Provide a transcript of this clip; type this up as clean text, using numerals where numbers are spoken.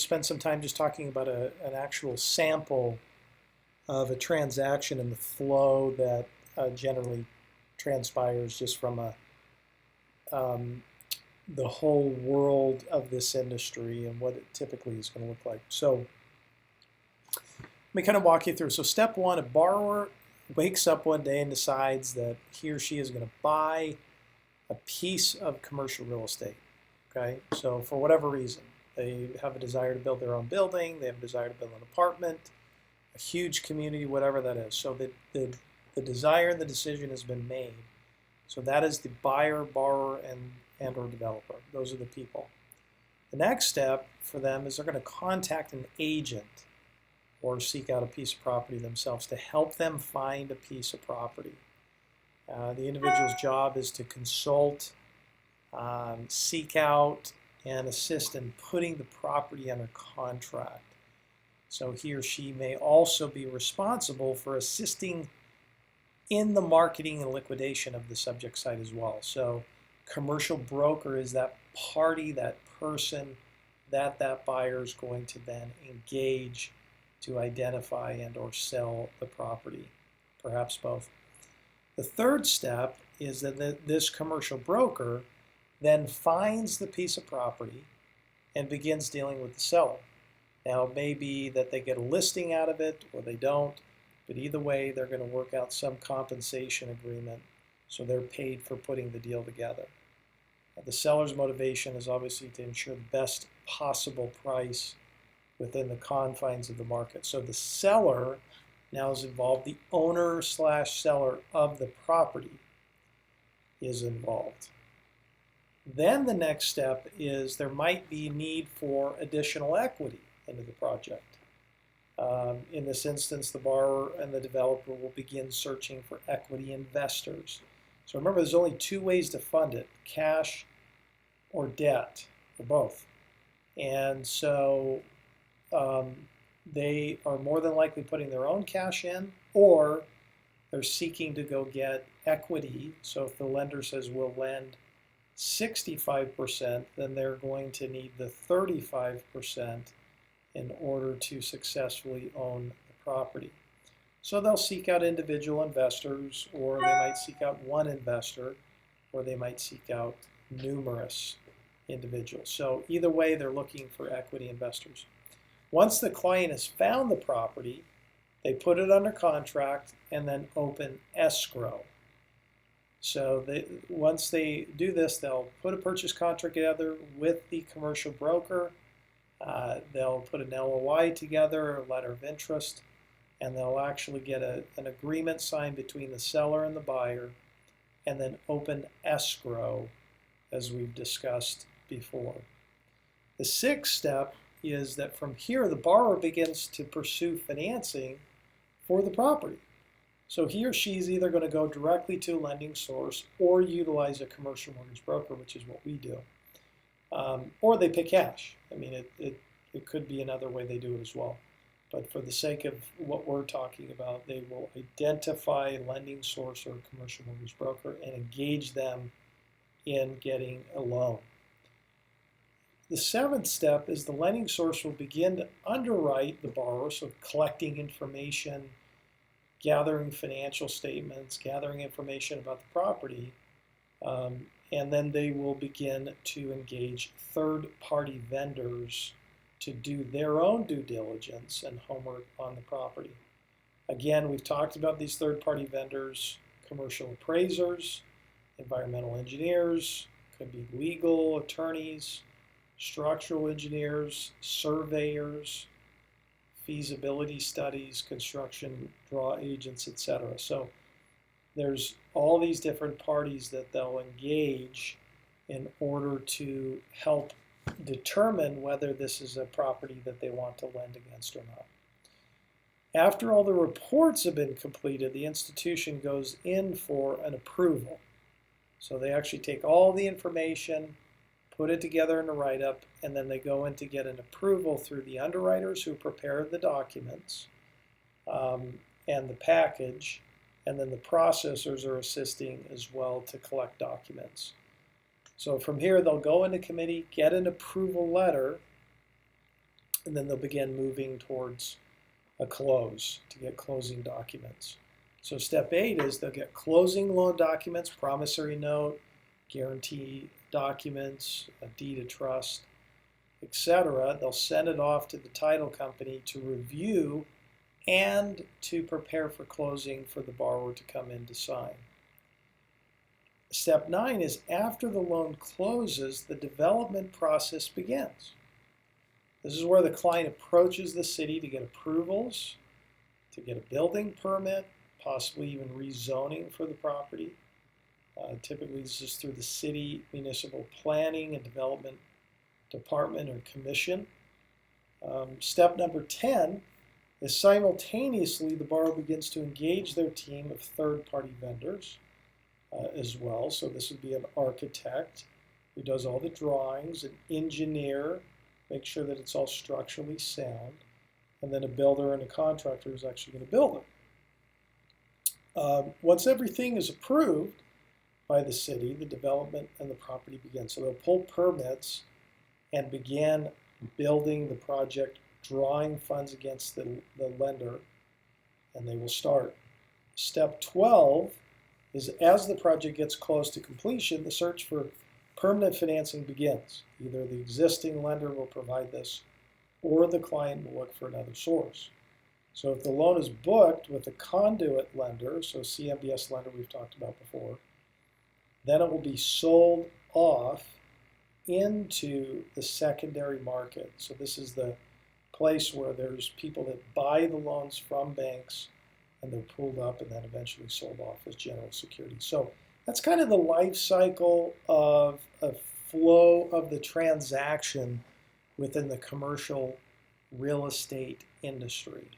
spend some time just talking about an actual sample of a transaction and the flow that generally transpires just from um, the whole world of this industry and what it typically is going to look like. So let me kind of walk you through. So step one, a borrower wakes up one day and decides that he or she is going to buy a piece of commercial real estate. Okay, so for whatever reason, they have a desire to build their own building, they have a desire to build an apartment, a huge community, whatever that is. So the desire and the decision has been made. So that is the buyer, borrower, and or developer. Those are the people. The next step for them is they're going to contact an agent or seek out a piece of property themselves to help them find a piece of property. The individual's job is to consult, seek out, and assist in putting the property under contract. So he or she may also be responsible for assisting in the marketing and liquidation of the subject site as well. So commercial broker is that party, that person that buyer is going to then engage to identify and or sell the property, perhaps both. The third step is that this commercial broker then finds the piece of property and begins dealing with the seller. Now, it may be that they get a listing out of it or they don't, but either way, they're going to work out some compensation agreement, so they're paid for putting the deal together. The seller's motivation is obviously to ensure the best possible price within the confines of the market. So the seller now is involved. The owner slash seller of the property is involved. Then the next step is there might be need for additional equity into the project. In this instance, the borrower and the developer will begin searching for equity investors. So remember, there's only two ways to fund it: cash or debt, or both. And so they are more than likely putting their own cash in, or they're seeking to go get equity. So if the lender says we'll lend 65%, then they're going to need the 35% in order to successfully own the property. So they'll seek out individual investors, or they might seek out one investor, or they might seek out numerous individuals. So either way, they're looking for equity investors. Once the client has found the property, they put it under contract and then open escrow. So once they do this, they'll put a purchase contract together with the commercial broker. They'll put an LOI together, a letter of interest, and they'll actually get an agreement signed between the seller and the buyer, and then open escrow, as we've discussed before. The sixth step is that from here, the borrower begins to pursue financing for the property. So he or she is either going to go directly to a lending source or utilize a commercial mortgage broker, which is what we do. Or they pay cash. I mean, it could be another way they do it as well. But for the sake of what we're talking about, they will identify a lending source or a commercial mortgage broker and engage them in getting a loan. The seventh step is the lending source will begin to underwrite the borrower, so collecting information, gathering financial statements, gathering information about the property, and then they will begin to engage third-party vendors to do their own due diligence and homework on the property. Again, we've talked about these third-party vendors: commercial appraisers, environmental engineers, could be legal attorneys, structural engineers, surveyors, feasibility studies, construction draw agents, etc. So there's all these different parties that they'll engage in order to help determine whether this is a property that they want to lend against or not. After all the reports have been completed, the institution goes in for an approval. So they actually take all the information, put it together in a write-up, and then they go in to get an approval through the underwriters who prepared the documents and the package, and then the processors are assisting as well to collect documents. So from here, they'll go into committee, get an approval letter, and then they'll begin moving towards a close to get closing documents. So step 8 is they'll get closing loan documents, promissory note, guarantee documents, a deed of trust, etc. They'll send it off to the title company to review and to prepare for closing for the borrower to come in to sign. Step 9 is after the loan closes, the development process begins. This is where the client approaches the city to get approvals, to get a building permit, possibly even rezoning for the property. Typically, this is through the city municipal planning and development department or commission. Step number 10 is simultaneously the borrower begins to engage their team of third-party vendors as well. So this would be an architect who does all the drawings, an engineer, make sure that it's all structurally sound, and then a builder and a contractor who's actually going to build it. Once everything is approved by the city, the development and the property begins. So they'll pull permits and begin building the project, drawing funds against the lender, and they will start. Step 12 is as the project gets close to completion, the search for permanent financing begins. Either the existing lender will provide this or the client will look for another source. So if the loan is booked with a conduit lender, so CMBS lender we've talked about before, then it will be sold off into the secondary market. So this is the place where there's people that buy the loans from banks and they're pooled up and then eventually sold off as general security. So that's kind of the life cycle of a flow of the transaction within the commercial real estate industry.